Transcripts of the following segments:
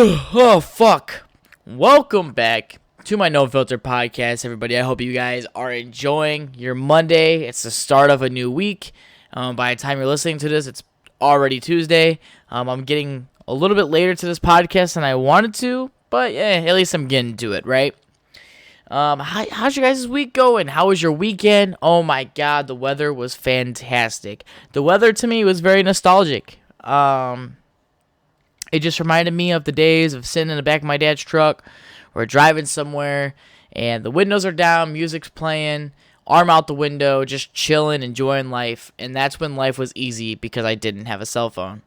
Oh, fuck. Welcome back to my NoFIlter Podcast, everybody. I hope you guys are enjoying your Monday. It's the start of a new week. By the time you're listening to this, it's already Tuesday. I'm getting a little bit later to this podcast than I wanted to, but yeah, at least I'm getting to it, right? How's your guys' week going? How was your weekend? Oh my god, the weather was fantastic. The weather to me was very nostalgic. It just reminded me of the days of sitting in the back of my dad's truck or driving somewhere and the windows are down, music's playing, arm out the window, just chilling, enjoying life. And that's when life was easy because I didn't have a cell phone.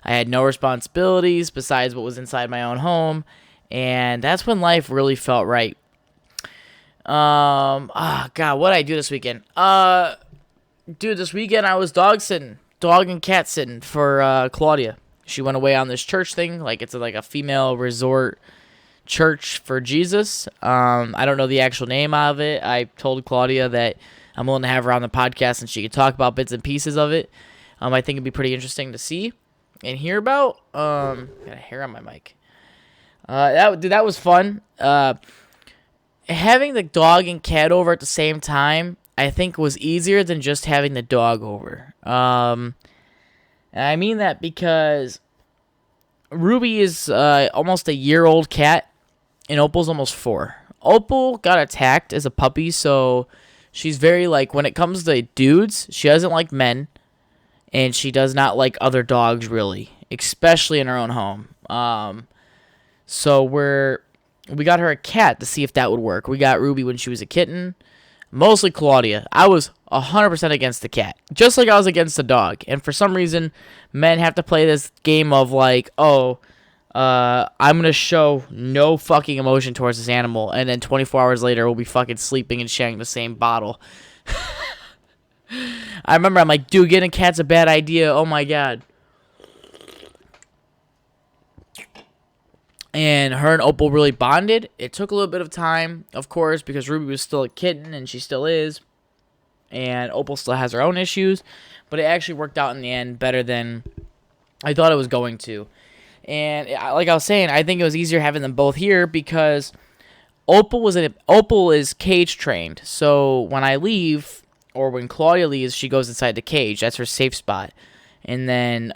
I had no responsibilities besides what was inside my own home. And that's when life really felt right. God, what did I do this weekend? This weekend I was dog and cat sitting for Claudia. She went away on this church thing, like it's like a female resort church for Jesus. I don't know the actual name of it. I told Claudia that I'm willing to have her on the podcast and she could talk about bits and pieces of it. I think it'd be pretty interesting to see and hear about. Got a hair on my mic. That was fun. Having the dog and cat over at the same time, I think was easier than just having the dog over. And I mean that because Ruby is almost a year-old cat, and Opal's almost 4. Opal got attacked as a puppy, so she's very, like, when it comes to dudes, she doesn't like men, and she does not like other dogs, really, especially in her own home. So we got her a cat to see if that would work. We got Ruby when she was a kitten. Mostly Claudia. I was 100% against the cat. Just like I was against the dog. And for some reason, men have to play this game of like, I'm going to show no fucking emotion towards this animal. And then 24 hours later, we'll be fucking sleeping and sharing the same bottle. I remember I'm like, dude, getting a cat's a bad idea. Oh my god. And her and Opal really bonded. It took a little bit of time, of course, because Ruby was still a kitten, and she still is. And Opal still has her own issues. But it actually worked out in the end better than I thought it was going to. And like I was saying, I think it was easier having them both here because Opal is cage trained. So when I leave, or when Claudia leaves, she goes inside the cage. That's her safe spot. And then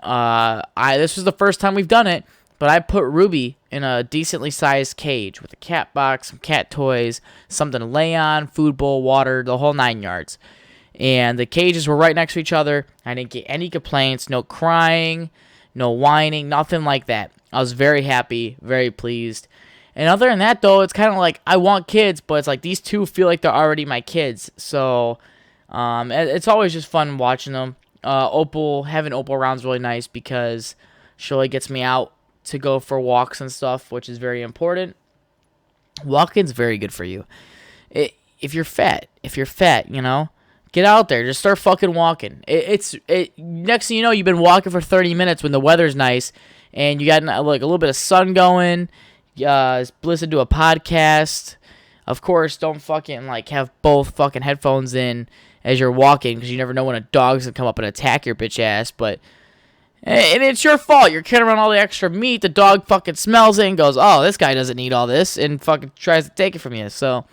this was the first time we've done it. But I put Ruby in a decently sized cage with a cat box, some cat toys, something to lay on, food bowl, water, the whole 9 yards. And the cages were right next to each other. I didn't get any complaints, no crying, no whining, nothing like that. I was very happy, very pleased. And other than that, though, it's kind of like I want kids, but it's like these two feel like they're already my kids. So it's always just fun watching them. Having Opal around is really nice because she really gets me out to go for walks and stuff, which is very important. Walking's very good for you. If you're fat, get out there. Just start fucking walking. Next thing you know, you've been walking for 30 minutes when the weather's nice, and you got like a little bit of sun going. Listen to a podcast. Of course, don't fucking like have both fucking headphones in as you're walking because you never know when a dog's gonna come up and attack your bitch ass, but. And it's your fault. You're carrying around all the extra meat. The dog fucking smells it and goes, oh, this guy doesn't need all this, and fucking tries to take it from you. So,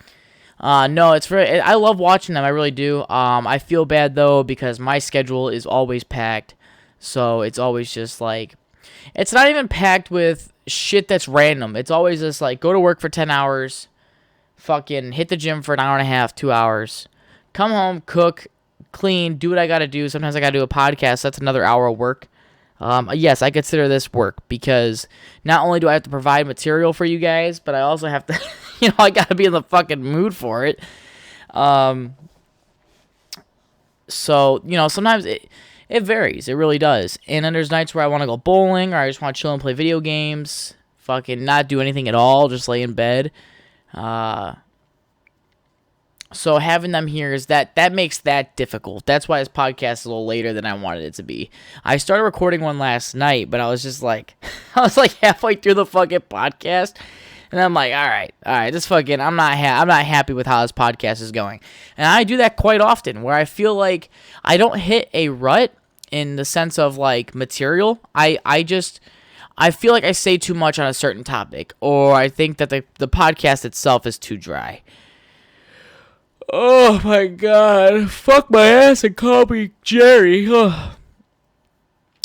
no, I love watching them. I really do. I feel bad, though, because my schedule is always packed. So it's always just like, it's not even packed with shit that's random. It's always just like, go to work for 10 hours, fucking hit the gym for an hour and a half, 2 hours, come home, cook, clean, do what I got to do. Sometimes I got to do a podcast. That's another hour of work. Yes, I consider this work because not only do I have to provide material for you guys, but I also have to, I gotta be in the fucking mood for it. So, sometimes it varies. It really does. And then there's nights where I want to go bowling or I just want to chill and play video games, fucking not do anything at all, just lay in bed. So having them here is that makes that difficult. That's why this podcast is a little later than I wanted it to be. I started recording one last night, but I was just like, halfway through the fucking podcast, and I'm like, all right, this fucking, I'm not happy with how this podcast is going. And I do that quite often, where I feel like I don't hit a rut in the sense of like material. I feel like I say too much on a certain topic, or I think that the podcast itself is too dry. Oh my god. Fuck my ass and call me Jerry. So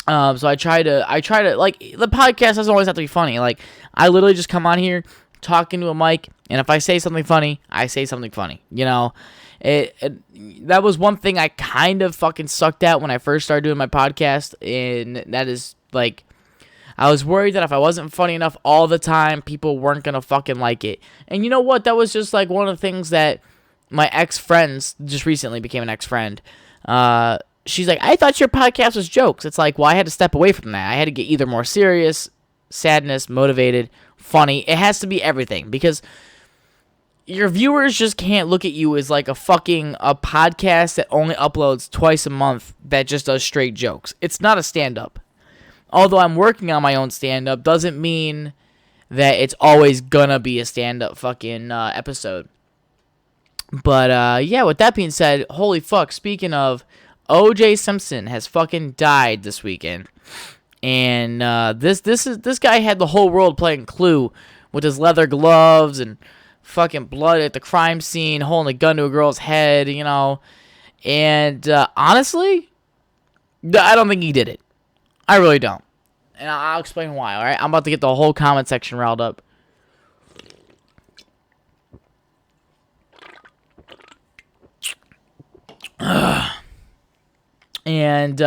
I try to, like, the podcast doesn't always have to be funny. Like, I literally just come on here, talking to a mic, and if I say something funny, I say something funny. You know? That was one thing I kind of fucking sucked at when I first started doing my podcast, and that is, like, I was worried that if I wasn't funny enough all the time, people weren't gonna fucking like it. And you know what? That was just, like, one of the things that my ex-friends, just recently became an ex-friend, she's like, I thought your podcast was jokes. It's like, well, I had to step away from that. I had to get either more serious, sadness, motivated, funny. It has to be everything, because your viewers just can't look at you as like a podcast that only uploads twice a month that just does straight jokes. It's not a stand-up. Although I'm working on my own stand-up, doesn't mean that it's always gonna be a stand-up fucking episode. But yeah, with that being said, holy fuck, speaking of, O.J. Simpson has fucking died this weekend. And this guy had the whole world playing Clue with his leather gloves and fucking blood at the crime scene, holding a gun to a girl's head, you know. And honestly, I don't think he did it. I really don't. And I'll explain why, alright? I'm about to get the whole comment section riled up. And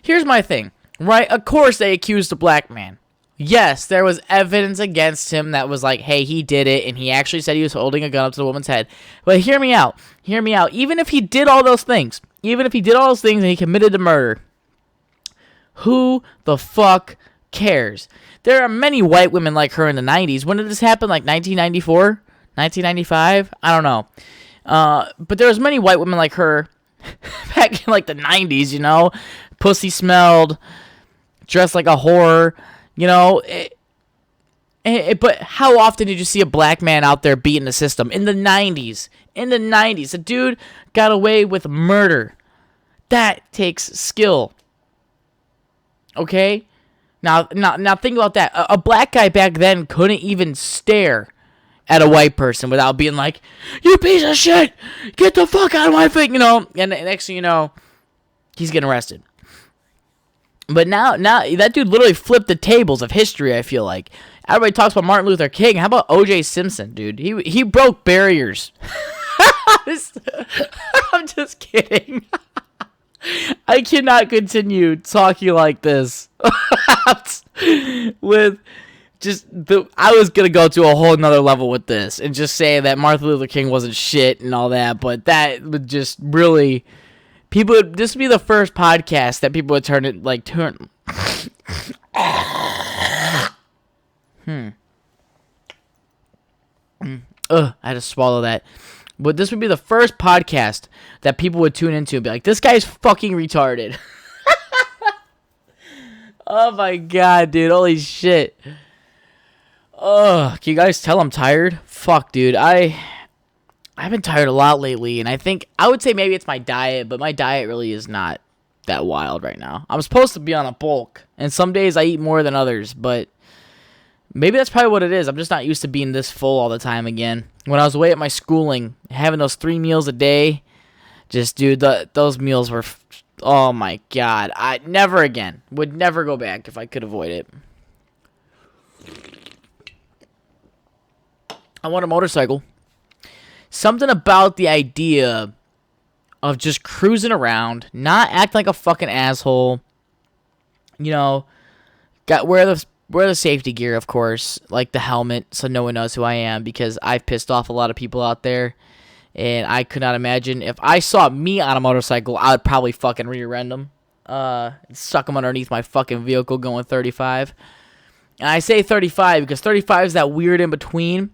here's my thing, right? Of course they accused a black man. Yes, there was evidence against him that was like, hey, he did it, and he actually said he was holding a gun up to the woman's head. But hear me out. Hear me out. Even if he did all those things, and he committed the murder, who the fuck cares? There are many white women like her in the 90s. When did this happen? Like 1994? 1995? I don't know. But there was many white women like her back in like the 90s, you know? Pussy smelled, dressed like a whore. You know, but how often did you see a black man out there beating the system? In the 90s. In the 90s. A dude got away with murder. That takes skill. Okay? Now think about that. A black guy back then couldn't even stare at a white person without being like, you piece of shit! Get the fuck out of my face! You know? And next thing you know, he's getting arrested. But now that dude literally flipped the tables of history, I feel like. Everybody talks about Martin Luther King. How about O.J. Simpson, dude? He broke barriers. I'm just kidding. I cannot continue talking like this. With just I was going to go to a whole nother level with this and just say that Martin Luther King wasn't shit and all that, but that would just really... this would be the first podcast that people would turn. I had to swallow that. But this would be the first podcast that people would tune into and be like, this guy's fucking retarded. Oh my god, dude. Holy shit. Can you guys tell I'm tired? Fuck, dude. I've been tired a lot lately, and I would say maybe it's my diet, but my diet really is not that wild right now. I'm supposed to be on a bulk, and some days I eat more than others, but maybe that's probably what it is. I'm just not used to being this full all the time again. When I was away at my schooling, having those 3 meals a day, just, dude, those meals were, oh my god. I never again. Would never go back if I could avoid it. I want a motorcycle. Something about the idea of just cruising around, not acting like a fucking asshole. You know, wear the safety gear, of course, like the helmet, so no one knows who I am, because I've pissed off a lot of people out there, and I could not imagine if I saw me on a motorcycle, I would probably fucking rear-end them, suck them underneath my fucking vehicle going 35. And I say 35 because 35 is that weird in between.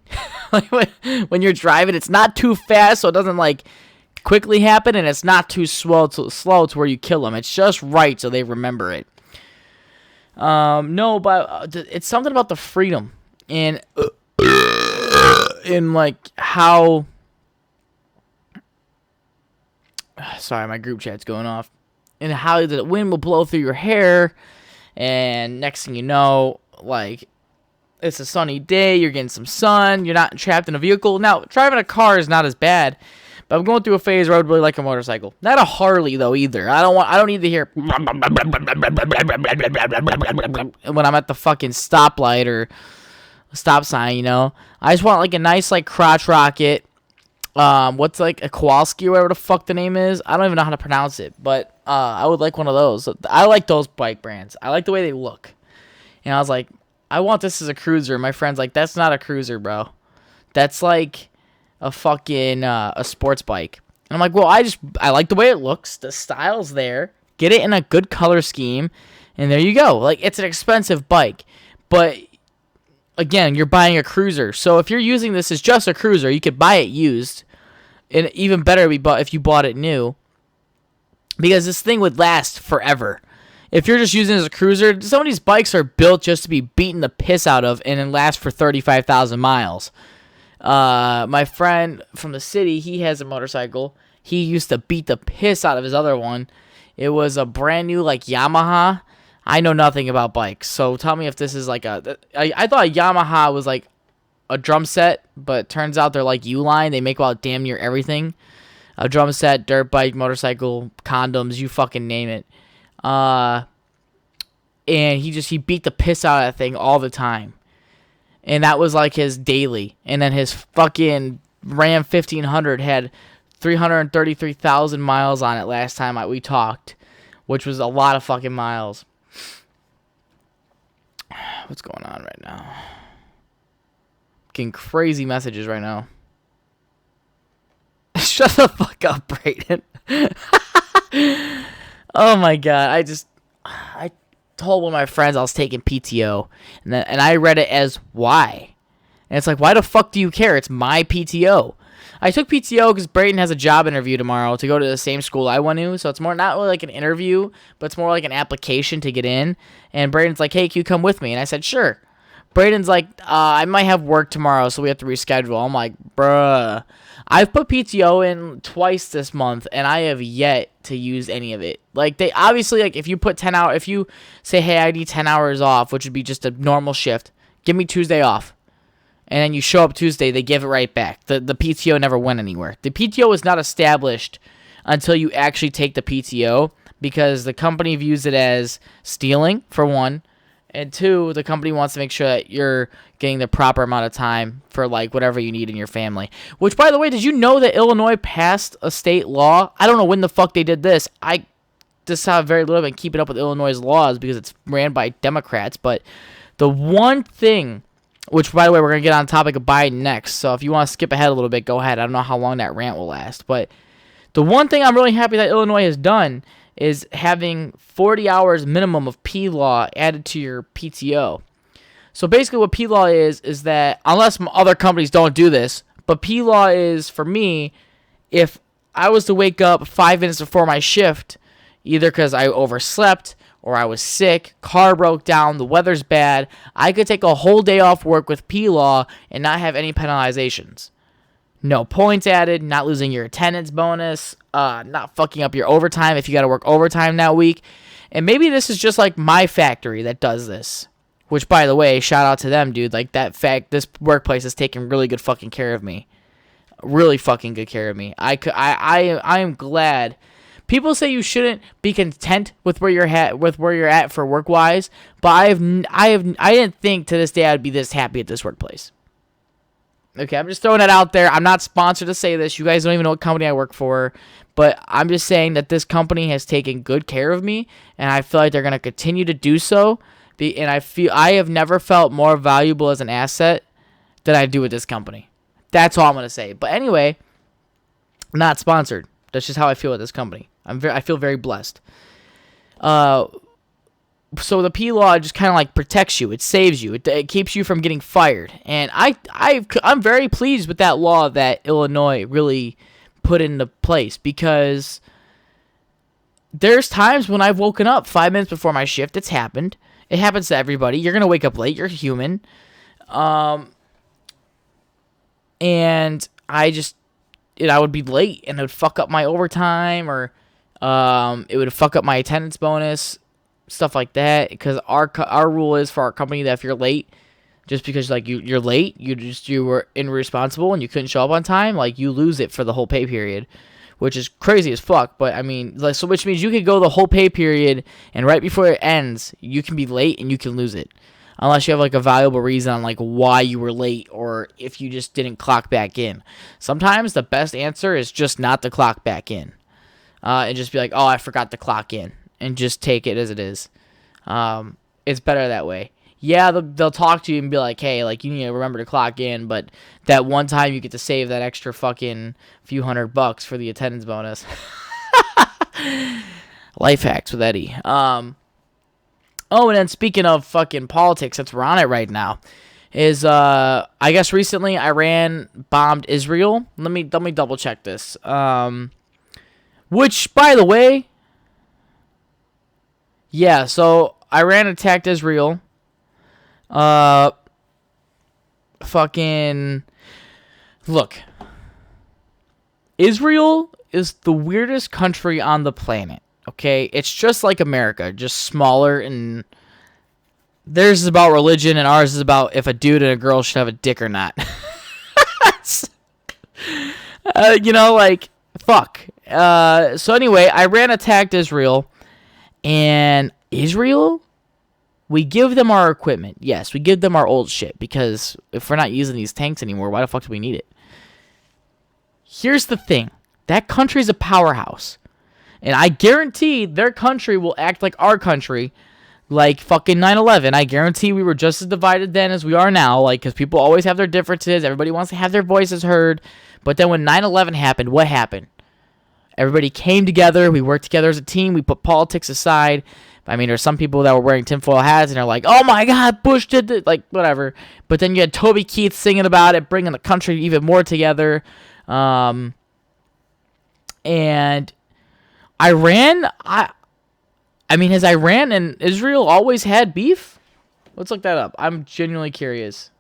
Like when you're driving, it's not too fast, so it doesn't like quickly happen, and it's not too slow to where you kill them. It's just right, so they remember it. No, but it's something about the freedom and like how. Sorry, my group chat's going off. And how the wind will blow through your hair. And next thing you know, like, it's a sunny day, you're getting some sun, you're not trapped in a vehicle. Now, driving a car is not as bad, but I'm going through a phase where I would really like a motorcycle. Not a Harley though either. I don't need to hear when I'm at the fucking stoplight or stop sign, you know. I just want like a nice like crotch rocket. What's like a Kowalski or whatever the fuck the name is. I don't even know how to pronounce it, but I would like one of those. I like those bike brands. I like the way they look. And I was like, I want this as a cruiser. My friend's like, that's not a cruiser, bro. That's like a fucking a sports bike. And I'm like, well, I like the way it looks. The style's there. Get it in a good color scheme, and there you go. Like, it's an expensive bike, but again, you're buying a cruiser. So if you're using this as just a cruiser, you could buy it used, and even better if you bought it new, because this thing would last forever. If you're just using it as a cruiser, some of these bikes are built just to be beaten the piss out of and then last for 35,000 miles. My friend from the city, he has a motorcycle. He used to beat the piss out of his other one. It was a brand new like Yamaha. I know nothing about bikes, so tell me if this is like I thought a Yamaha was like a drum set, but turns out they're like U-Line. They make about damn near everything. A drum set, dirt bike, motorcycle, condoms, you fucking name it. And he beat the piss out of that thing all the time. And that was like his daily. And then his fucking Ram 1500 had 333,000 miles on it last time we talked, which was a lot of fucking miles. What's going on right now? Getting crazy messages right now. Shut the fuck up, Brayden. Oh my god, I told one of my friends I was taking PTO, and I read it as why. And it's like, why the fuck do you care? It's my PTO. I took PTO because Brayden has a job interview tomorrow to go to the same school I went to, so it's more not really like an interview, but it's more like an application to get in. And Brayden's like, hey, can you come with me? And I said, sure. Brayden's like, I might have work tomorrow, so we have to reschedule. I'm like, bruh. I've put PTO in twice this month, and I have yet to use any of it. Like, they obviously, like, if you put 10 hours, if you say, hey, I need 10 hours off, which would be just a normal shift, give me Tuesday off. And then you show up Tuesday, they give it right back. The PTO never went anywhere. The PTO is not established until you actually take the PTO, because the company views it as stealing, for one. And two, the company wants to make sure that you're getting the proper amount of time for, like, whatever you need in your family. Which, by the way, did you know that Illinois passed a state law? I don't know when the fuck they did this. I just have very little been keeping up with Illinois' laws because it's ran by Democrats. But the one thing, which, by the way, we're going to get on the topic of Biden next. So if you want to skip ahead a little bit, go ahead. I don't know how long that rant will last. But the one thing I'm really happy that Illinois has done is having 40 hours minimum of P-Law added to your PTO. So basically what P-Law is that, unless other companies don't do this, but P-Law is, for me, if I was to wake up 5 minutes before my shift, either because I overslept or I was sick, car broke down, the weather's bad, I could take a whole day off work with P-Law and not have any penalizations. No points added, not losing your attendance bonus, not fucking up your overtime if you got to work overtime that week. And maybe this is just like my factory that does this. Which, by the way, shout out to them, dude. Like, this workplace is taking really good fucking care of me. Really fucking good care of me. I am glad. People say you shouldn't be content with where you're at for work wise, but I didn't think to this day I would be this happy at this workplace. Okay, I'm just throwing that out there. I'm not sponsored to say this. You guys don't even know what company I work for. But I'm just saying that this company has taken good care of me, and I feel like they're going to continue to do so. And I have never felt more valuable as an asset than I do with this company. That's all I'm going to say. But anyway, not sponsored. That's just how I feel with this company. I feel very blessed. So the P-Law just kind of like protects you. It saves you. It keeps you from getting fired. And I'm very pleased with that law that Illinois really put into place, because there's times when I've woken up 5 minutes before my shift. It's happened. It happens to everybody. You're going to wake up late. You're human. And I would be late, and it would fuck up my overtime, or it would fuck up my attendance bonus. stuff like that. Because our rule is for our company that if you're late, just because like you're late, you were irresponsible and you couldn't show up on time, like you lose it for the whole pay period, which is crazy as fuck. But I mean, like, so which means you could go the whole pay period and right before it ends, you can be late and you can lose it. Unless you have like a valuable reason on like why you were late or if you just didn't clock back in. Sometimes the best answer is just not to clock back in. And just be like, oh, I forgot to clock in. And just take it as it is. It's better that way. Yeah, they'll talk to you and be like, hey, like, you need to remember to clock in. But that one time you get to save that extra fucking few $100 for the attendance bonus. Life hacks with Eddie. Oh, and then speaking of fucking politics, since we're on it right now, is I guess recently Iran bombed Israel. Let me double check this. Which, by the way, yeah, so Iran attacked Israel. Fucking look. Israel is the weirdest country on the planet. Okay, it's just like America, just smaller, and theirs is about religion, and ours is about if a dude and a girl should have a dick or not. Like, fuck. So anyway, Iran attacked Israel, and Israel, we give them our equipment. Yes, we give them our old shit, because if we're not using these tanks anymore, why the fuck do we need it? Here's the thing. That country's a powerhouse. And I guarantee their country will act like our country, like fucking 9/11. I guarantee we were just as divided then as we are now, like, because people always have their differences. Everybody wants to have their voices heard. But then when 9/11 happened, what happened? Everybody came together. We worked together as a team. We put politics aside. I mean, there's some people that were wearing tinfoil hats and are like, oh my God, Bush did this, like, whatever. But then you had Toby Keith singing about it, bringing the country even more together. And Iran, I mean, has Iran and Israel always had beef? Let's look that up. I'm genuinely curious.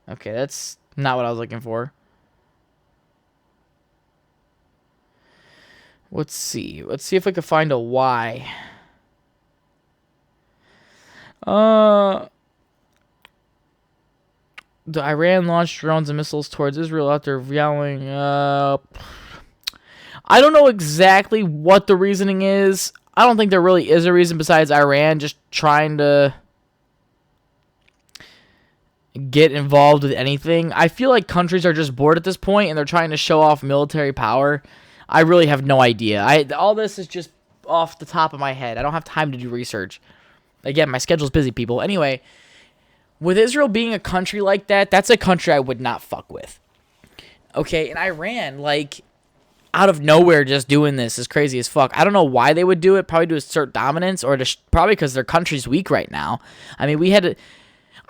Okay, that's not what I was looking for. Let's see. Let's see if I can find a why. The Iran launched drones and missiles towards Israel after yelling. I don't know exactly what the reasoning is. I don't think there really is a reason besides Iran just trying to get involved with anything. I feel like countries are just bored at this point and they're trying to show off military power. I really have no idea. All this is just off the top of my head. I don't have time to do research. Again, my schedule's busy, people. Anyway, with Israel being a country like that, that's a country I would not fuck with. Okay, and Iran, like, out of nowhere just doing this is crazy as fuck. I don't know why they would do it. Probably to assert dominance or probably because their country's weak right now. I mean,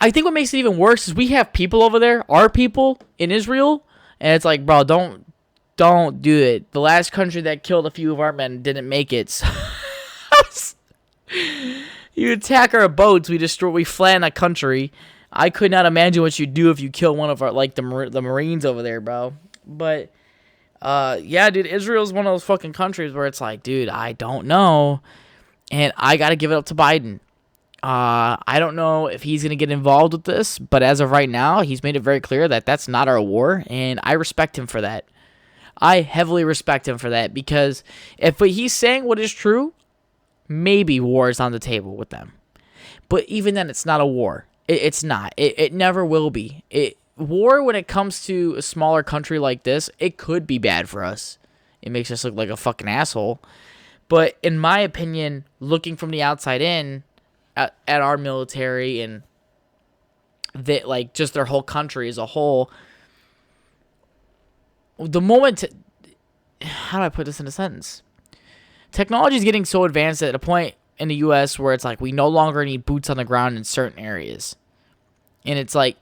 I think what makes it even worse is we have people over there, our people in Israel, and it's like, bro, don't do it. The last country that killed a few of our men didn't make it. You attack our boats, we flatten a country. I could not imagine what you'd do if you kill one of our, like, the Marines over there, bro. But, yeah, dude, Israel's one of those fucking countries where it's like, dude, I don't know. And I got to give it up to Biden. I don't know if he's going to get involved with this, but as of right now, he's made it very clear that that's not our war, and I respect him for that. I heavily respect him for that, because if he's saying what is true, maybe war is on the table with them. But even then, it's not a war. It's not. It never will be. War, when it comes to a smaller country like this, it could be bad for us. It makes us look like a fucking asshole. But in my opinion, looking from the outside in at our military and that, like, just their whole country as a whole, the moment, how do I put this in a sentence? Technology is getting so advanced at a point in the U.S. where it's like we no longer need boots on the ground in certain areas. And it's like,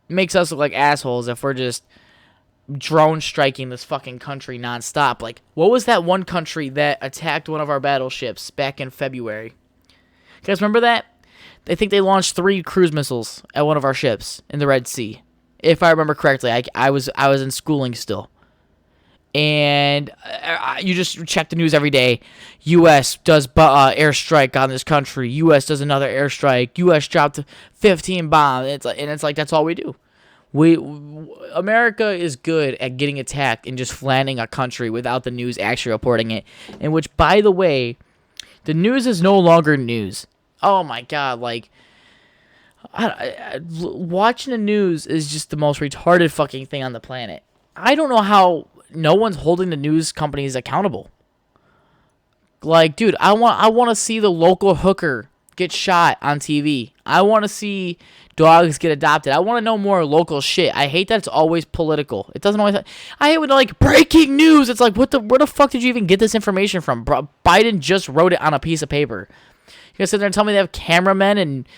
makes us look like assholes if we're just drone striking this fucking country nonstop. Like, what was that one country that attacked one of our battleships back in February? You guys remember that? I think they launched 3 cruise missiles at one of our ships in the Red Sea. If I remember correctly, I was in schooling still. And you just check the news every day. U.S. does airstrike on this country. U.S. does another airstrike. U.S. dropped 15 bombs. It's like that's all we do. America is good at getting attacked and just flanning a country without the news actually reporting it. In which, by the way, the news is no longer news. Oh my God! Like, watching the news is just the most retarded fucking thing on the planet. I don't know how no one's holding the news companies accountable. Like, dude, I want to see the local hooker get shot on TV. I want to see dogs get adopted. I want to know more local shit. I hate that it's always political. It doesn't always. I hate when they're like breaking news. It's like, where the fuck did you even get this information from? Biden just wrote it on a piece of paper. You gonna sit there and tell me they have cameramen and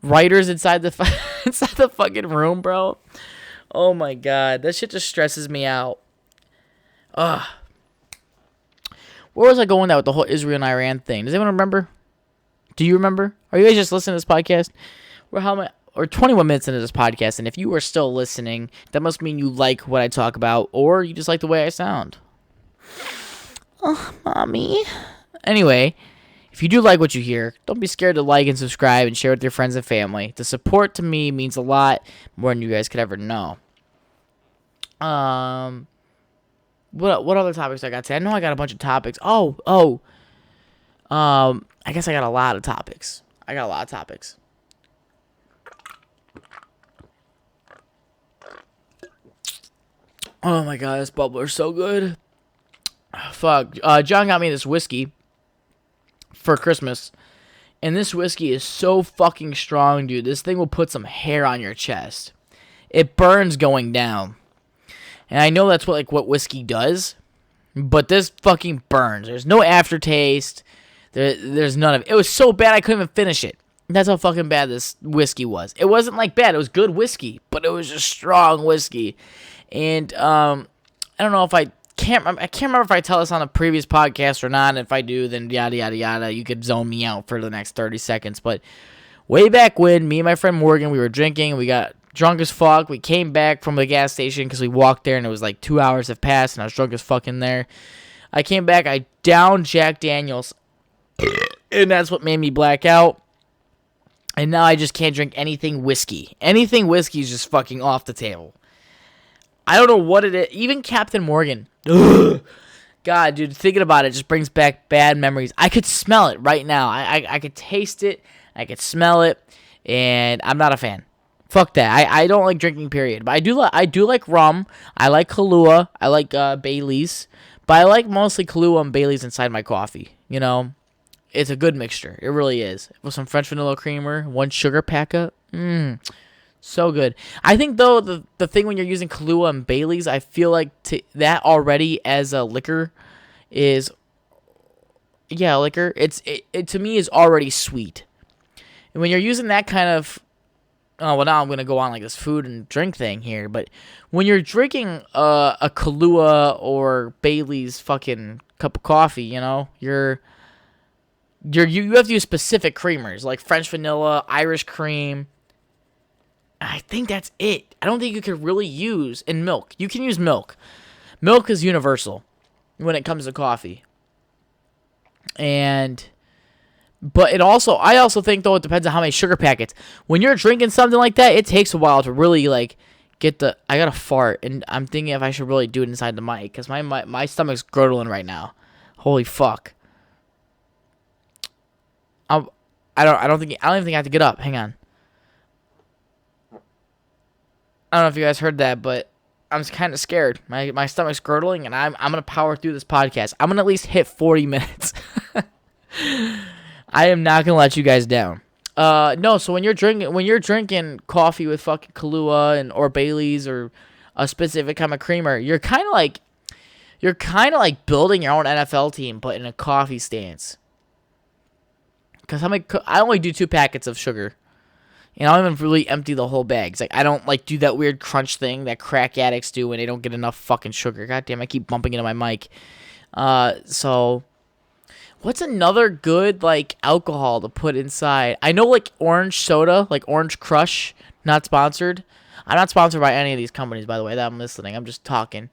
writers inside the fucking room, bro? Oh my God, that shit just stresses me out. Ugh. Where was I going with that with the whole Israel and Iran thing? Does anyone remember? Do you remember? Are you guys just listening to this podcast? We're 21 minutes into this podcast, and if you are still listening, that must mean you like what I talk about, or you just like the way I sound. Oh, mommy. Anyway, if you do like what you hear, don't be scared to like and subscribe and share with your friends and family. The support to me means a lot more than you guys could ever know. What other topics I got today? I know I got a bunch of topics. I guess I got a lot of topics. Oh my God, this bubbler's so good. Fuck. John got me this whiskey for Christmas. And this whiskey is so fucking strong, dude. This thing will put some hair on your chest. It burns going down. And I know that's what whiskey does. But this fucking burns. There's no aftertaste. There's none of it. It was so bad I couldn't even finish it. That's how fucking bad this whiskey was. It wasn't like bad. It was good whiskey. But it was just strong whiskey. And I don't know if I can't remember if I tell this on a previous podcast or not. And if I do, then yada, yada, yada. You could zone me out for the next 30 seconds. But way back when, me and my friend Morgan, we were drinking. We got drunk as fuck. We came back from the gas station because we walked there and it was like 2 hours have passed and I was drunk as fuck in there. I came back. I downed Jack Daniels. And that's what made me black out. And now I just can't drink anything whiskey. Anything whiskey is just fucking off the table. I don't know what it is. Even Captain Morgan. Ugh. God, dude, thinking about it just brings back bad memories. I could smell it right now. I could taste it. I could smell it. And I'm not a fan. Fuck that. I don't like drinking, period. But I do like rum. I like Kahlua. I like Bailey's. But I like mostly Kahlua and Bailey's inside my coffee. You know? It's a good mixture. It really is. With some French vanilla creamer. One sugar packet. So good. I think, though, the thing when you're using Kahlua and Bailey's, I feel like that already as a liquor is... Yeah, liquor. It to me is already sweet. And when you're using that kind of... Oh, well, now I'm going to go on like this food and drink thing here. But when you're drinking a Kahlua or Bailey's fucking cup of coffee, you know, you have to use specific creamers like French vanilla, Irish cream. I think that's it. I don't think you could really use in milk. You can use milk. Milk is universal when it comes to coffee. But I also think, though, it depends on how many sugar packets. When you're drinking something like that, it takes a while to really, like, get the... I got to fart, and I'm thinking if I should really do it inside the mic, because my stomach's gurgling right now. Holy fuck. I don't even think I have to get up. Hang on. I don't know if you guys heard that, but I'm kind of scared. My stomach's gurgling, and I'm going to power through this podcast. I'm going to at least hit 40 minutes. I am not going to let you guys down. No, so when you're drinking coffee with fucking Kahlua or Bailey's or a specific kind of creamer, you're kind of like building your own NFL team, but in a coffee stance. Because I only do 2 packets of sugar. And I don't even really empty the whole bag. It's like I don't like do that weird crunch thing that crack addicts do when they don't get enough fucking sugar. God damn, I keep bumping into my mic. So what's another good like alcohol to put inside? I know like orange soda, like Orange Crush, not sponsored. I'm not sponsored by any of these companies, by the way, that I'm listening. I'm just talking.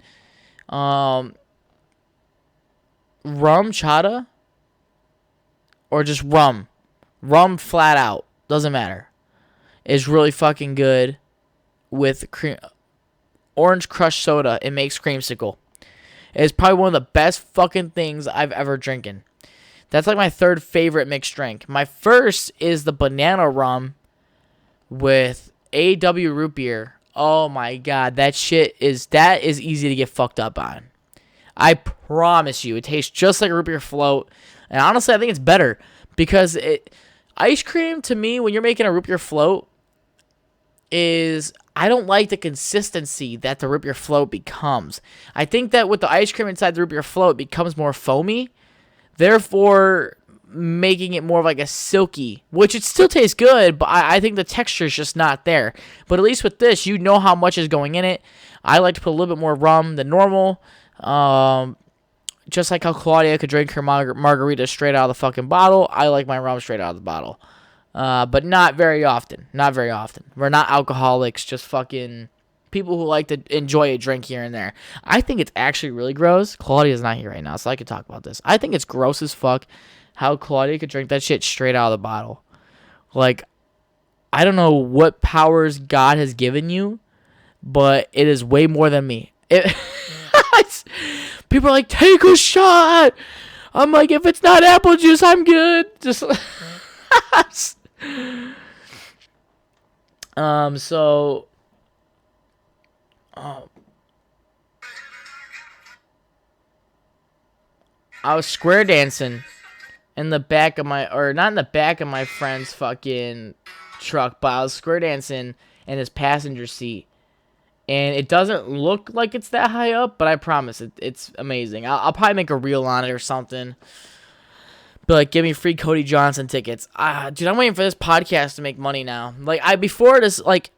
rum chata or just rum flat out, doesn't matter, is really fucking good with orange crush soda. It makes creamsicle. It's probably one of the best fucking things I've ever drinking. That's like my third favorite mixed drink. My first is the banana rum with AW root beer. Oh my god, that is easy to get fucked up on. I promise you, it tastes just like a root beer float. And honestly, I think it's better because ice cream to me, when you're making a root beer float, I don't like the consistency that the root beer float becomes. I think that with the ice cream inside the root beer float, it becomes more foamy, therefore making it more of like a silky, which it still tastes good, but I think the texture is just not there. But at least with this, you know how much is going in it. I like to put a little bit more rum than normal. Just like how Claudia could drink her margarita straight out of the fucking bottle, I like my rum straight out of the bottle. But not very often. Not very often. We're not alcoholics, just fucking people who like to enjoy a drink here and there. I think it's actually really gross. Claudia's not here right now, so I could talk about this. I think it's gross as fuck how Claudia could drink that shit straight out of the bottle. Like, I don't know what powers God has given you, but it is way more than me. People are like, take a shot. I'm like, if it's not apple juice, I'm good. Just so I was square dancing in the back of not in the back of my friend's fucking truck, but I was square dancing in his passenger seat. And it doesn't look like it's that high up, but I promise it's amazing. I'll probably make a reel on it or something. But like, give me free Cody Johnson tickets. Dude, I'm waiting for this podcast to make money now. Like, before this, like,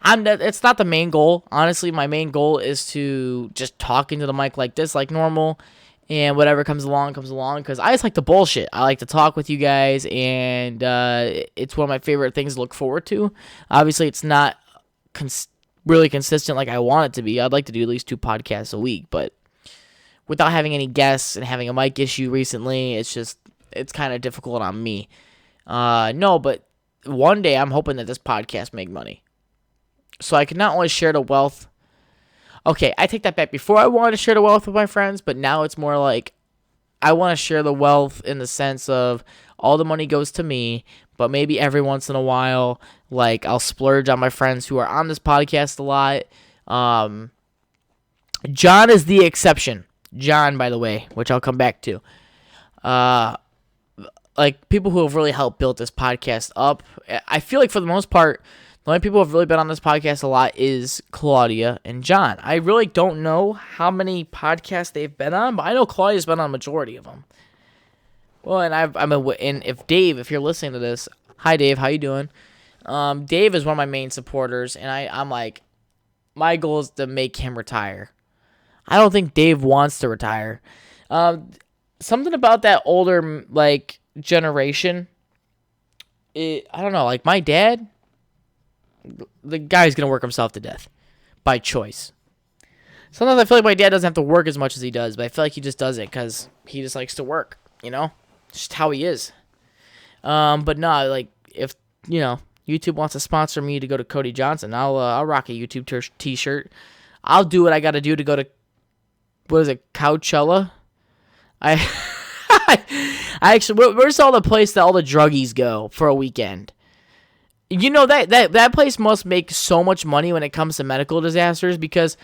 it's not the main goal. Honestly, my main goal is to just talk into the mic like this, like normal, and whatever comes along, because I just like to bullshit. I like to talk with you guys, and it's one of my favorite things to look forward to. Obviously, it's not really consistent like I want it to be. I'd like to do at least 2 podcasts a week, but without having any guests and having a mic issue recently, it's kind of difficult on me. No, but one day I'm hoping that this podcast make money, so I can not only share the wealth. Okay, I take that back. Before I wanted to share the wealth with my friends, but now it's more like I want to share the wealth in the sense of all the money goes to me, but maybe every once in a while, like, I'll splurge on my friends who are on this podcast a lot. John is the exception. John, by the way, which I'll come back to. Like, people who have really helped build this podcast up. I feel like for the most part, the only people who have really been on this podcast a lot is Claudia and John. I really don't know how many podcasts they've been on, but I know Claudia's been on a majority of them. Well, and if you're listening to this, hi Dave, how you doing? Dave is one of my main supporters, and I'm like, my goal is to make him retire. I don't think Dave wants to retire. Something about that older, like, generation, I don't know, like, my dad, the guy's gonna work himself to death by choice. Sometimes I feel like my dad doesn't have to work as much as he does, but I feel like he just does it because he just likes to work, you know? It's just how he is. But no, like, if, you know, YouTube wants to sponsor me to go to Cody Johnson, I'll rock a YouTube t-shirt. I'll do what I gotta do to go to, what is it, Coachella? I actually, where's all the place that all the druggies go for a weekend? You know, that place must make so much money when it comes to medical disasters, because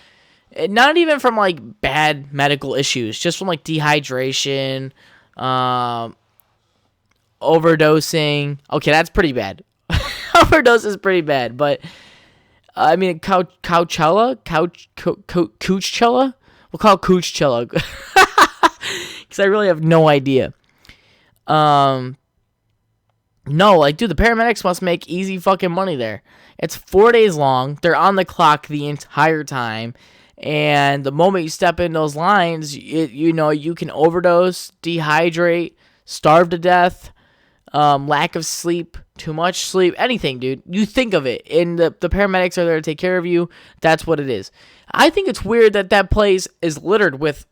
not even from, like, bad medical issues, just from, like, dehydration, overdosing. Okay, that's pretty bad. Overdose is pretty bad, but I mean, Coachella? Coachella? We'll call it Coachella, because I really have no idea. No, like, dude, the paramedics must make easy fucking money there. It's 4 days long. They're on the clock the entire time. And the moment you step in those lines, you know, you can overdose, dehydrate, starve to death, lack of sleep, too much sleep, anything, dude. You think of it. And the paramedics are there to take care of you. That's what it is. I think it's weird that place is littered with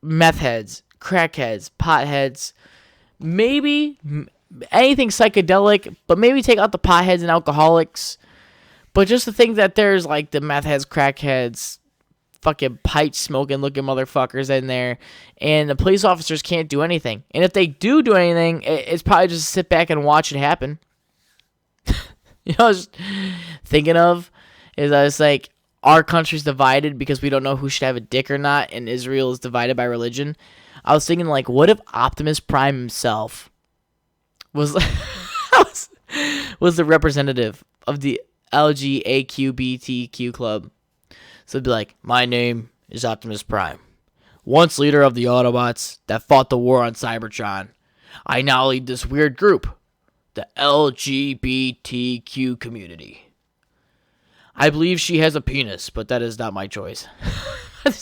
meth heads, crackheads, potheads, maybe anything psychedelic, but maybe take out the potheads and alcoholics. But just to think that there's like the meth heads, crackheads, fucking pipe smoking looking motherfuckers in there, and the police officers can't do anything. And if they do anything, it's probably just sit back and watch it happen. You know, I was thinking of is I was like, our country's divided because we don't know who should have a dick or not, and Israel is divided by religion. I was thinking, like, what if Optimus Prime himself was was the representative of the LGBTQ club? So it'd be like, my name is Optimus Prime, once leader of the Autobots that fought the war on Cybertron. I now lead this weird group, the LGBTQ community. I believe she has a penis, but that is not my choice. And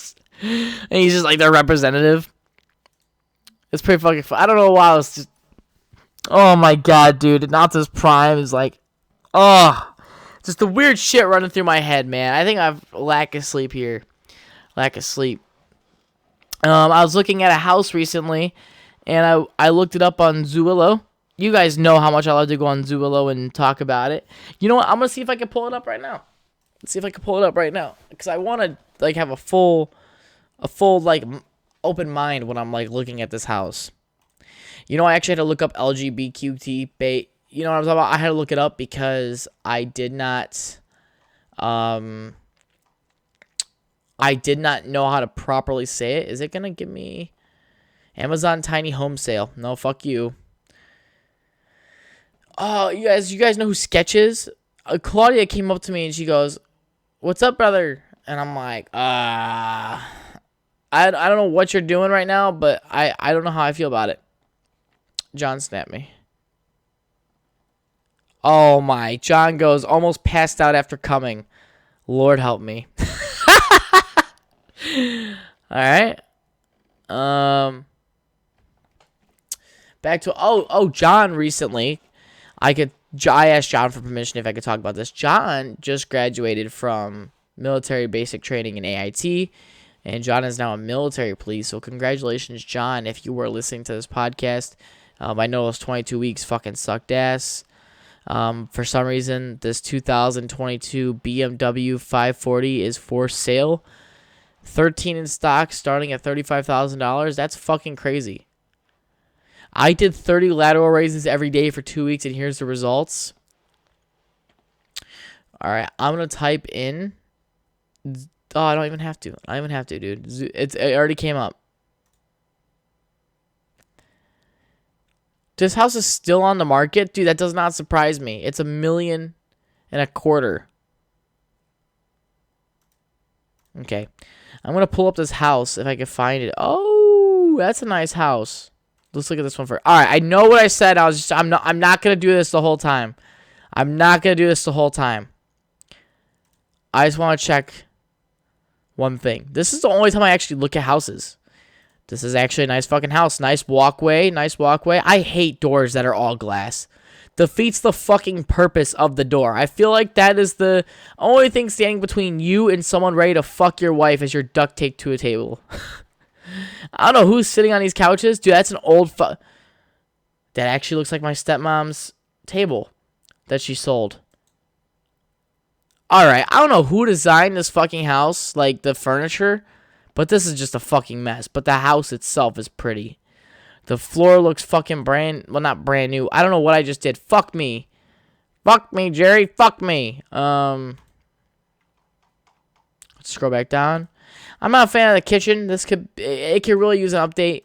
he's just like their representative. It's pretty fucking fun. I don't know why I was just... Oh my god, dude. Optimus Prime is like... Oh... Just the weird shit running through my head, man. I think I've lack of sleep here. Lack of sleep. I was looking at a house recently, and I looked it up on Zillow. You guys know how much I love to go on Zillow and talk about it. You know what? I'm going to see if I can pull it up right now. Let's see if I can pull it up right now. Because I want to, like, have a full, like, open mind when I'm, like, looking at this house. You know, I actually had to look up LGBTQ bait. You know what I'm talking about? I had to look it up because I did not know how to properly say it. Is it going to give me Amazon tiny home sale? No, fuck you. Oh, you guys know who Sketch is? Claudia came up to me and she goes, "What's up, brother?" And I'm like, I don't know what you're doing right now, but I don't know how I feel about it. John snapped me. Oh my, John goes, almost passed out after coming. Lord help me. Alright. Back to, John recently. I asked John for permission if I could talk about this. John just graduated from military basic training in AIT, and John is now a military police. So congratulations, John, if you were listening to this podcast. I know those 22 weeks fucking sucked ass. For some reason, this 2022 BMW 540 is for sale. 13 in stock, starting at $35,000. That's fucking crazy. I did 30 lateral raises every day for 2 weeks, and here's the results. All right, I'm going to type in. Oh, I don't even have to. I don't even have to, dude. It already came up. This house is still on the market? Dude, that does not surprise me. It's $1.25 million. Okay. I'm going to pull up this house if I can find it. Oh, that's a nice house. Let's look at this one first. All right, I know what I said. I'm not going to do this the whole time. I'm not going to do this the whole time. I just want to check one thing. This is the only time I actually look at houses. This is actually a nice fucking house. Nice walkway. Nice walkway. I hate doors that are all glass. Defeats the fucking purpose of the door. I feel like that is the only thing standing between you and someone ready to fuck your wife as you're duct taped to a table. I don't know who's sitting on these couches. Dude, that's an old that actually looks like my stepmom's table that she sold. Alright, I don't know who designed this fucking house, like the furniture. But this is just a fucking mess. But the house itself is pretty. The floor looks fucking not brand new. I don't know what I just did. Fuck me. Fuck me, Jerry. Fuck me. Let's scroll back down. I'm not a fan of the kitchen. It could really use an update.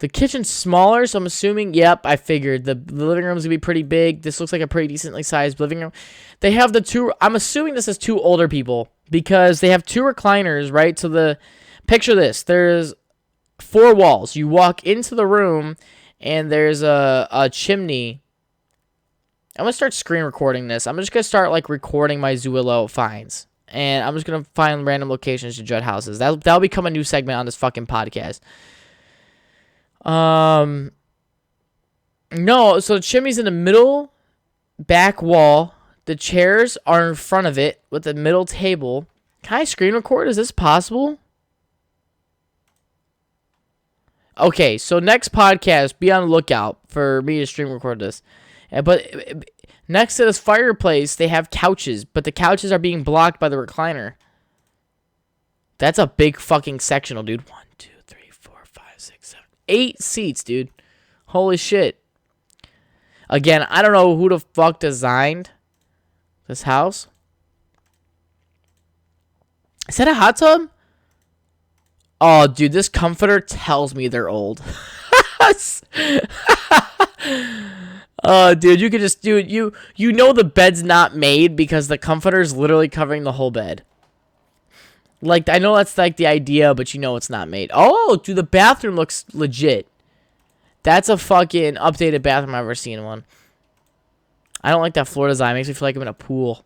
The kitchen's smaller, so I'm assuming, yep, I figured. The living room's going to be pretty big. This looks like a pretty decently sized living room. They have I'm assuming this is two older people because they have two recliners, right? So picture this. There's 4 walls. You walk into the room, and there's a chimney. I'm going to start screen recording this. I'm just going to start, like, recording my Zillow finds. And I'm just going to find random locations to judge houses. That'll become a new segment on this fucking podcast. No, so the chimney's in the middle back wall. The chairs are in front of it with the middle table. Can I screen record? Is this possible? Okay, so next podcast, be on the lookout for me to stream record this. But next to this fireplace, they have couches, but the couches are being blocked by the recliner. That's a big fucking sectional, dude. 1, 2, 3, 4, 5, 6, 7, 8 seats, dude. Holy shit. Again, I don't know who the fuck designed this house. Is that a hot tub? Oh, dude, this comforter tells me they're old. Oh, dude, you could just do it. You know the bed's not made because the comforter's literally covering the whole bed. Like, I know that's like the idea, but you know it's not made. Oh, dude, the bathroom looks legit. That's a fucking updated bathroom I've ever seen one. I don't like that floor design. It makes me feel like I'm in a pool.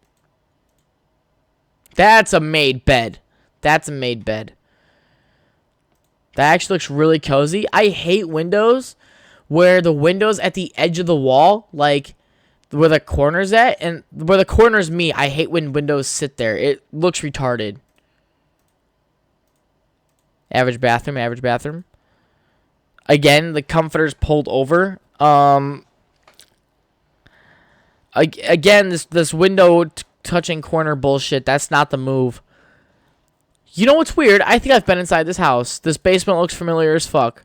That's a made bed. That's a made bed. That actually looks really cozy. I hate windows where the window's at the edge of the wall, like where the corner's at, and where the corner's me. I hate when windows sit there. It looks retarded. Average bathroom, average bathroom. Again, the comforter's pulled over. Again, this window touching corner bullshit. That's not the move. You know what's weird? I think I've been inside this house. This basement looks familiar as fuck.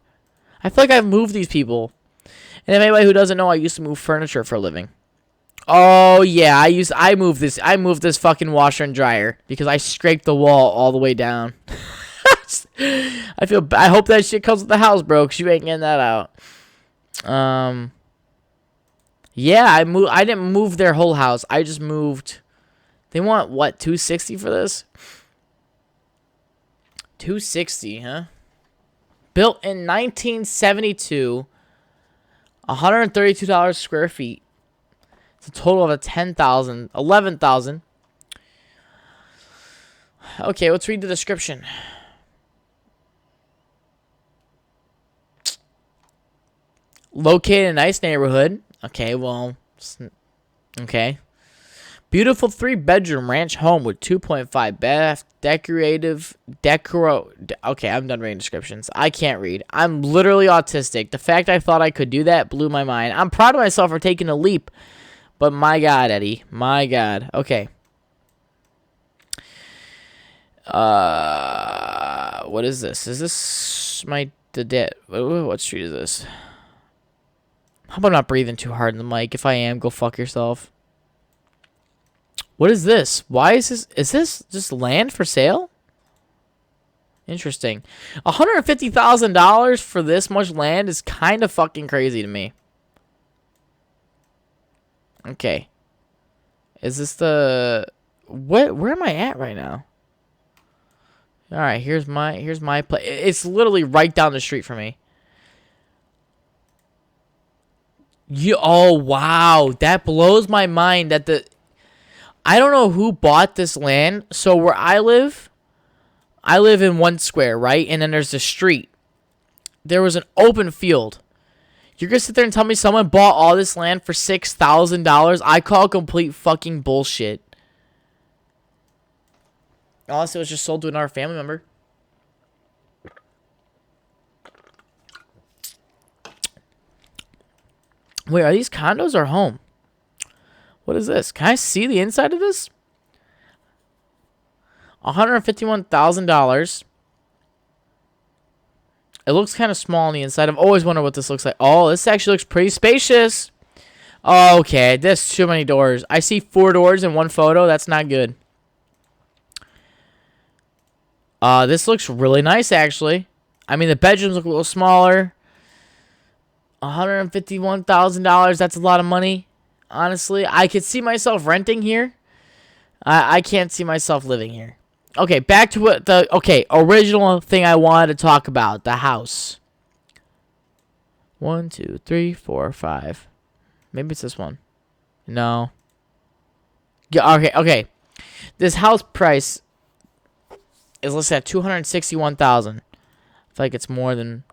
I feel like I've moved these people. And if anybody who doesn't know, I used to move furniture for a living. Oh yeah, I moved this fucking washer and dryer because I scraped the wall all the way down. I hope that shit comes with the house, bro, because you ain't getting that out. Yeah, I didn't move their whole house. I just moved. They want what, $260 for this? $260, huh? Built in 1972, $132 square feet. It's a total of $11,000. Okay, let's read the description. Located in a nice neighborhood. Okay, well, okay. Beautiful 3-bedroom ranch home with 2.5 bath, Okay, I'm done reading descriptions. I can't read. I'm literally autistic. The fact I thought I could do that blew my mind. I'm proud of myself for taking a leap. But my God, Eddie. My God. Okay. What is this? Is this what street is this? How about not breathing too hard in the mic? If I am, go fuck yourself. What is this? Why is this? Is this just land for sale? Interesting. $150,000 for this much land is kind of fucking crazy to me. Okay. Is this the... What? Where am I at right now? Alright, here's my place. It's literally right down the street from me. Oh, wow. That blows my mind that I don't know who bought this land. So where I live in one square, right? And then there's the street. There was an open field. You're going to sit there and tell me someone bought all this land for $6,000? I call complete fucking bullshit. Unless it was just sold to another family member. Wait, are these condos or home? What is this? Can I see the inside of this? $151,000. It looks kind of small on the inside. I've always wondered what this looks like. Oh, this actually looks pretty spacious. Oh, okay, there's too many doors. I see 4 doors in one photo. That's not good. This looks really nice, actually. I mean, the bedrooms look a little smaller. $151,000. That's a lot of money. Honestly, I could see myself renting here. I can't see myself living here. Okay, back to what original thing I wanted to talk about. The house. 1, 2, 3, 4, 5. Maybe it's this one. No. Yeah, okay. This house price is listed at $261,000. I feel like it's more than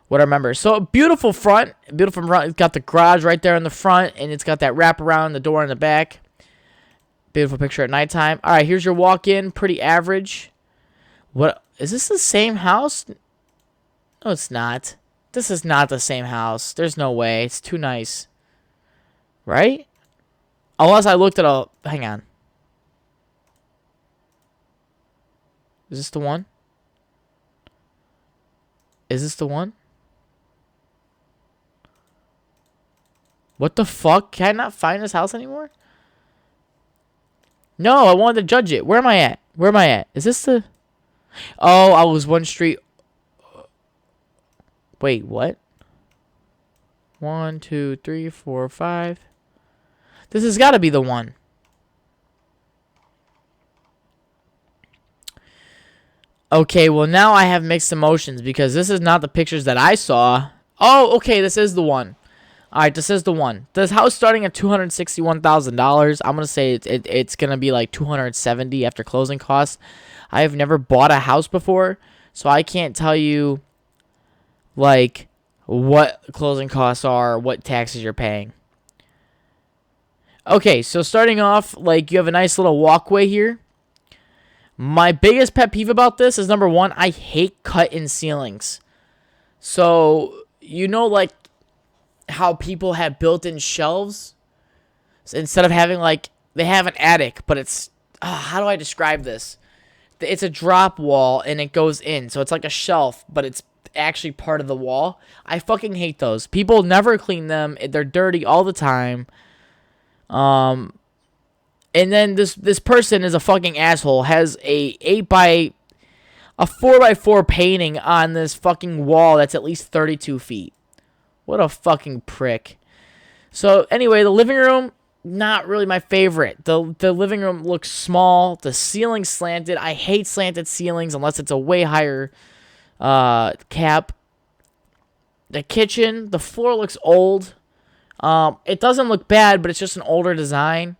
what I remember. So beautiful front. It's got the garage right there in the front, and it's got that wrap around the door in the back. Beautiful picture at nighttime. All right, here's your walk-in. Pretty average. What is this? The same house? No, it's not. This is not the same house. There's no way. It's too nice. Right? Unless I looked at a... Hang on. Is this the one? Is this the one? What the fuck? Can I not find this house anymore? No, I wanted to judge it. Where am I at? Where am I at? Is this the... Oh, I was one street... Wait, what? 1, 2, 3, 4, 5. This has got to be the one. Okay, well now I have mixed emotions because this is not the pictures that I saw. Oh, okay, this is the one. All right, this is the one. This house starting at $261,000. I'm gonna say it's gonna be like $270 after closing costs. I have never bought a house before, so I can't tell you like what closing costs are, what taxes you're paying. Okay, so starting off, like you have a nice little walkway here. My biggest pet peeve about this is number one, I hate cut-in ceilings. So, you know, like how people have built-in shelves? So instead of having like, they have an attic, but it's, how do I describe this? It's a drop wall and it goes in. So it's like a shelf, but it's actually part of the wall. I fucking hate those. People never clean them. They're dirty all the time. And then this person is a fucking asshole. Has a 4x4 painting on this fucking wall that's at least 32 feet. What a fucking prick. So anyway, the living room, not really my favorite. The living room looks small. The ceiling's slanted. I hate slanted ceilings unless it's a way higher cap. The kitchen, the floor looks old. It doesn't look bad, but it's just an older design.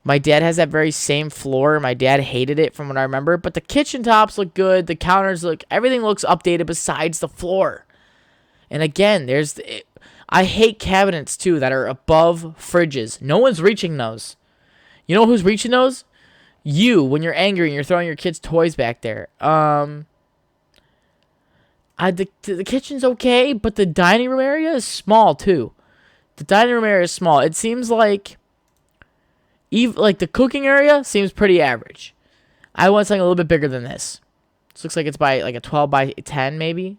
My dad has that very same floor. My dad hated it from what I remember. But the kitchen tops look good. The counters look... Everything looks updated besides the floor. And again, I hate cabinets, too, that are above fridges. No one's reaching those. You know who's reaching those? You, when you're angry and you're throwing your kids' toys back there. The kitchen's okay, but the dining room area is small, too. The dining room area is small. It seems like... Like the cooking area seems pretty average. I want something a little bit bigger than this. This looks like it's by like a 12 by 10 maybe.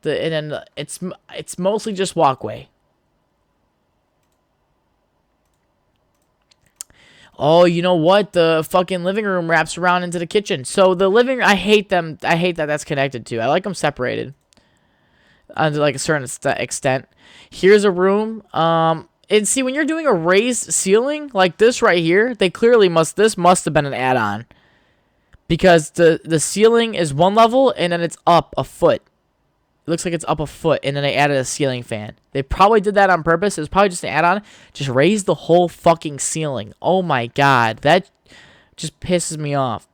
And then it's mostly just walkway. Oh, you know what? The fucking living room wraps around into the kitchen. So the living, I hate them. I hate that that's connected to. I like them separated. To like a certain extent. Here's a room. And see, when you're doing a raised ceiling like this right here, this must have been an add-on. Because the ceiling is one level, and then it's up a foot. It looks like it's up a foot, and then they added a ceiling fan. They probably did that on purpose. It was probably just an add-on. Just raise the whole fucking ceiling. Oh my god, that just pisses me off.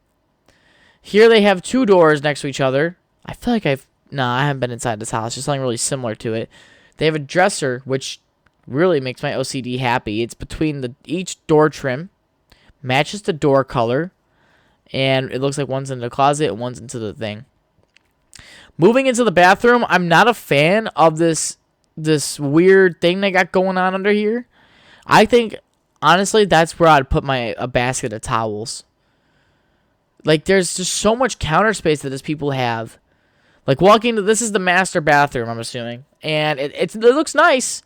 Here they have two doors next to each other. I feel like I haven't been inside this house. Just something really similar to it. They have a dresser, which... really makes my OCD happy. It's between each door trim, matches the door color, and it looks like one's in the closet and one's into the thing. Moving into the bathroom, I'm not a fan of this weird thing they got going on under here. I think honestly that's where I'd put a basket of towels. Like there's just so much counter space that these people have. Like walking to this is the master bathroom, I'm assuming, and it looks nice.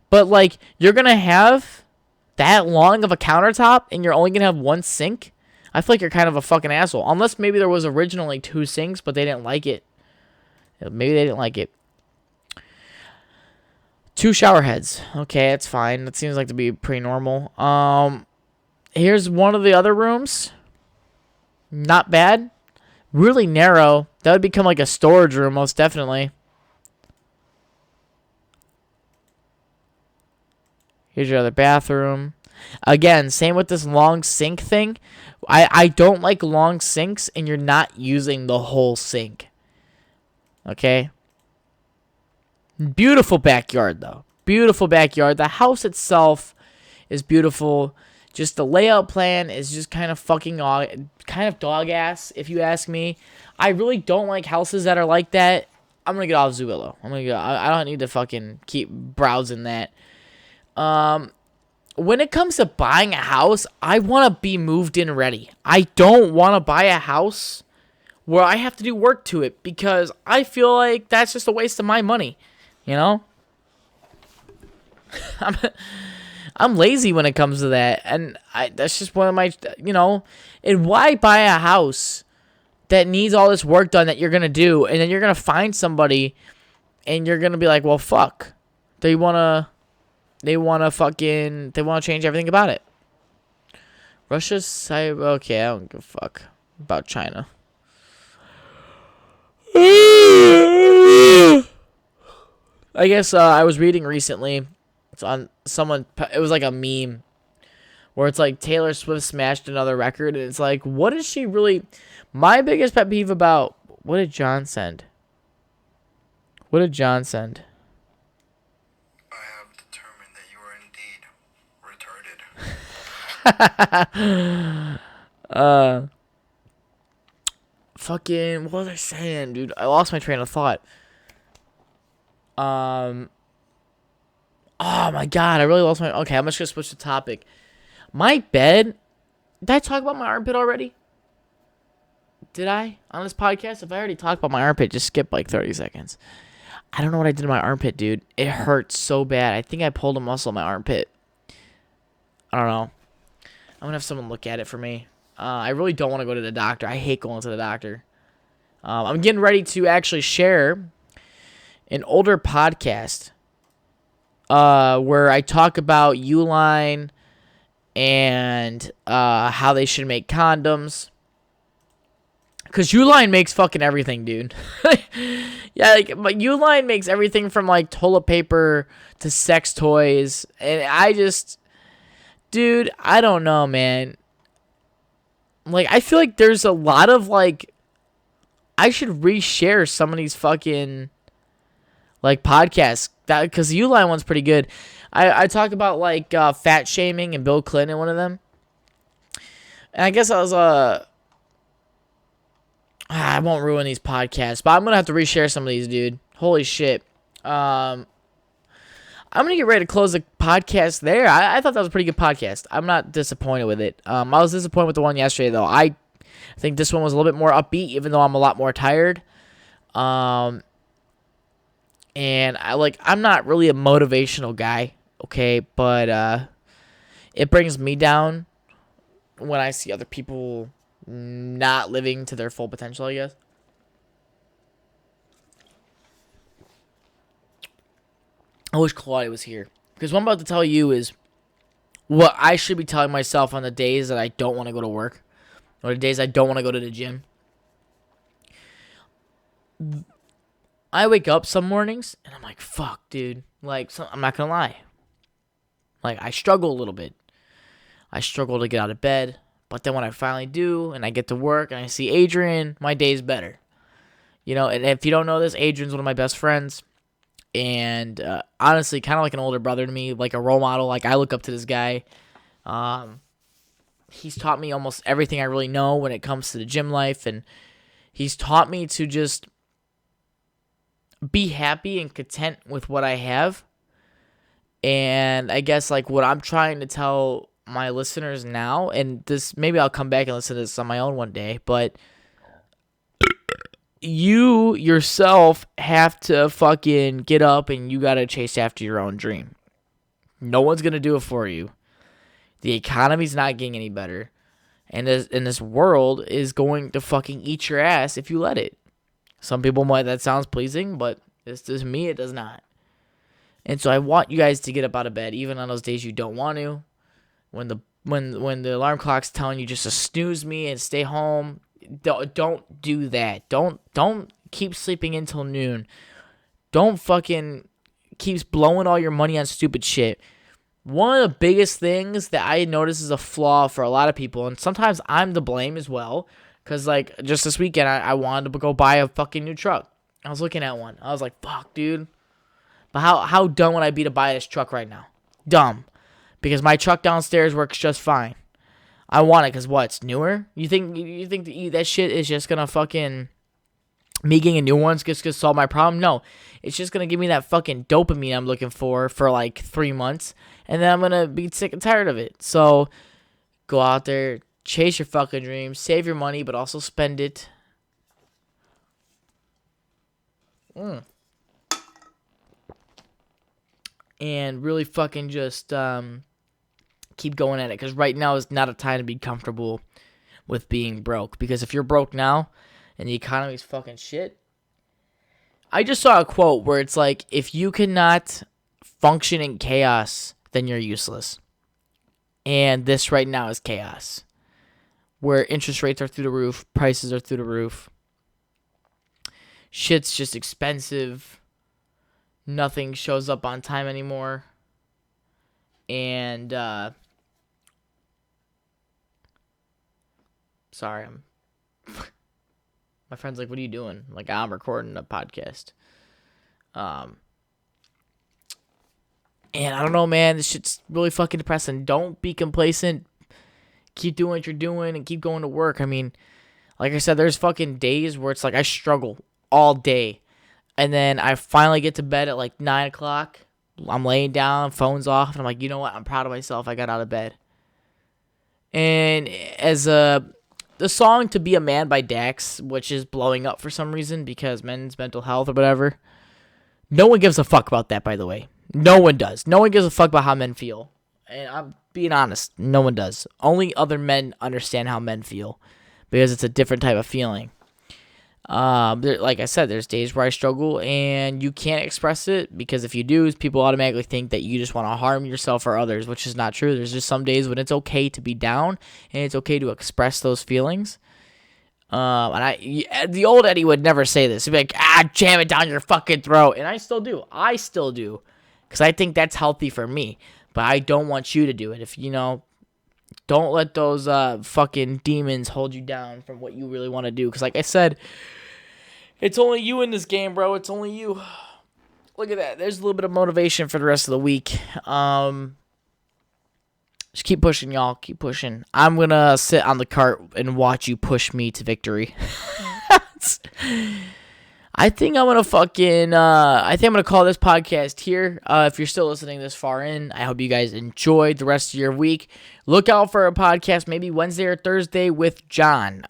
But, like, you're going to have that long of a countertop and you're only going to have one sink? I feel like you're kind of a fucking asshole. Unless maybe there was originally two sinks, but they didn't like it. Maybe they didn't like it. Two shower heads. Okay, that's fine. That seems like to be pretty normal. Here's one of the other rooms. Not bad. Really narrow. That would become like a storage room, most definitely. Here's your other bathroom. Again, same with this long sink thing. I don't like long sinks and you're not using the whole sink. Okay? Beautiful backyard, though. Beautiful backyard. The house itself is beautiful. Just the layout plan is just kind of dog ass, if you ask me. I really don't like houses that are like that. I'm gonna get off Zillow. I don't need to fucking keep browsing that. When it comes to buying a house, I want to be moved in ready. I don't want to buy a house where I have to do work to it because I feel like that's just a waste of my money. You know? I'm lazy when it comes to that, and that's just one of my, and why buy a house that needs all this work done that you're going to do, and then you're going to find somebody, and you're going to be like, well, fuck. They want to change everything about it. Russia's cyber, okay, I don't give a fuck about China. I guess I was reading recently, it's on it was like a meme, where it's like Taylor Swift smashed another record, and it's like, what is she really, my biggest pet peeve about, what did John send? I have determined that you are indeed retarded. Fucking, what was I saying, dude? I lost my train of thought. Oh my god, I really lost my, okay, I'm just gonna switch the topic. My bed, did I talk about my armpit already? Did I? On this podcast? If I already talked about my armpit, just skip like 30 seconds. I don't know what I did to my armpit, dude. It hurts so bad. I think I pulled a muscle in my armpit. I don't know. I'm gonna have someone look at it for me. I really don't want to go to the doctor. I hate going to the doctor. I'm getting ready to actually share an older podcast where I talk about Uline and how they should make condoms. Because Uline makes fucking everything, dude. Yeah, but Uline makes everything from like toilet paper to sex toys. And I just, dude, I don't know, man. Like, I feel like there's a lot of like, I should reshare some of these fucking like podcasts, that because the Uline one's pretty good. I talk about like fat shaming and Bill Clinton in one of them, and I guess I was I won't ruin these podcasts, but I'm gonna have to reshare some of these, dude. Holy shit. I'm gonna get ready to close the podcast there. I thought that was a pretty good podcast. I'm not disappointed with it. I was disappointed with the one yesterday though. I think this one was a little bit more upbeat, even though I'm a lot more tired. And I'm not really a motivational guy, okay, but it brings me down when I see other people not living to their full potential, I guess. I wish Claudia was here, because what I'm about to tell you is what I should be telling myself on the days that I don't want to go to work, or the days I don't want to go to the gym. I wake up some mornings, and I'm like, fuck, dude. Like, I'm not going to lie. Like, I struggle a little bit. I struggle to get out of bed. But then when I finally do, and I get to work, and I see Adrian, my day's better. You know, and if you don't know this, Adrian's one of my best friends. And honestly, kind of like an older brother to me, like a role model. Like, I look up to this guy. He's taught me almost everything I really know when it comes to the gym life. And he's taught me to just be happy and content with what I have. And I guess like what I'm trying to tell my listeners now, and this, maybe I'll come back and listen to this on my own one day, but you yourself have to fucking get up and you gotta chase after your own dream. No one's gonna do it for you. The economy's not getting any better. And this world is going to fucking eat your ass if you let it. Some people might, that sounds pleasing, but it's just me, it does not. And so I want you guys to get up out of bed, even on those days you don't want to. When the alarm clock's telling you just to snooze me and stay home, don't do that. Don't keep sleeping until noon. Don't fucking keep blowing all your money on stupid shit. One of the biggest things that I notice is a flaw for a lot of people, and sometimes I'm to blame as well, because like just this weekend I wanted to go buy a fucking new truck. I was looking at one. I was like, fuck, dude. But how dumb would I be to buy this truck right now? Dumb. Because my truck downstairs works just fine. I want it because what? It's newer? You think that shit is just going to fucking me getting a new one's just gonna solve my problem. No, it's just gonna give me that fucking dopamine I'm looking for like 3 months, and then I'm gonna be sick and tired of it. So go out there, chase your fucking dreams, save your money, but also spend it. And really fucking just keep going at it, because right now is not a time to be comfortable with being broke. Because if you're broke now and the economy's fucking shit, I just saw a quote where it's like, if you cannot function in chaos, then you're useless. And this right now is chaos, where interest rates are through the roof, prices are through the roof, shit's just expensive, nothing shows up on time anymore, and sorry, my friend's like, what are you doing? I'm like, I'm recording a podcast. And I don't know, man, this shit's really fucking depressing. Don't be complacent. Keep doing what you're doing and keep going to work. I mean, like I said, there's fucking days where it's like I struggle all day. And then I finally get to bed at like 9 o'clock. I'm laying down, phone's off, and I'm like, you know what? I'm proud of myself. I got out of bed. And as the song "To Be a Man" by Dax, which is blowing up for some reason because men's mental health or whatever, no one gives a fuck about that, by the way. No one does. No one gives a fuck about how men feel. And I'm being honest, no one does. Only other men understand how men feel, because it's a different type of feeling. Like I said, there's days where I struggle and you can't express it, because if you do, people automatically think that you just want to harm yourself or others, which is not true. There's just some days when it's okay to be down and it's okay to express those feelings. The old Eddie would never say this. He'd be like, jam it down your fucking throat. And I still do. Because I think that's healthy for me. But I don't want you to do it. If, don't let those fucking demons hold you down from what you really want to do. Because like I said, it's only you in this game, bro. It's only you. Look at that. There's a little bit of motivation for the rest of the week. Just keep pushing, y'all. Keep pushing. I'm going to sit on the cart and watch you push me to victory. I think I'm going to call this podcast here. If you're still listening this far in, I hope you guys enjoyed the rest of your week. Look out for a podcast maybe Wednesday or Thursday with John.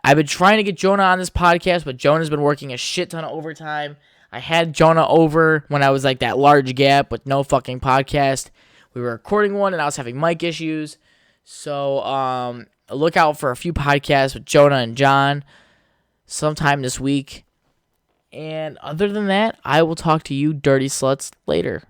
I've been trying to get Jonah on this podcast, but Jonah's been working a shit ton of overtime. I had Jonah over when I was like that large gap with no fucking podcast. We were recording one and I was having mic issues. So look out for a few podcasts with Jonah and John sometime this week. And other than that, I will talk to you dirty sluts later.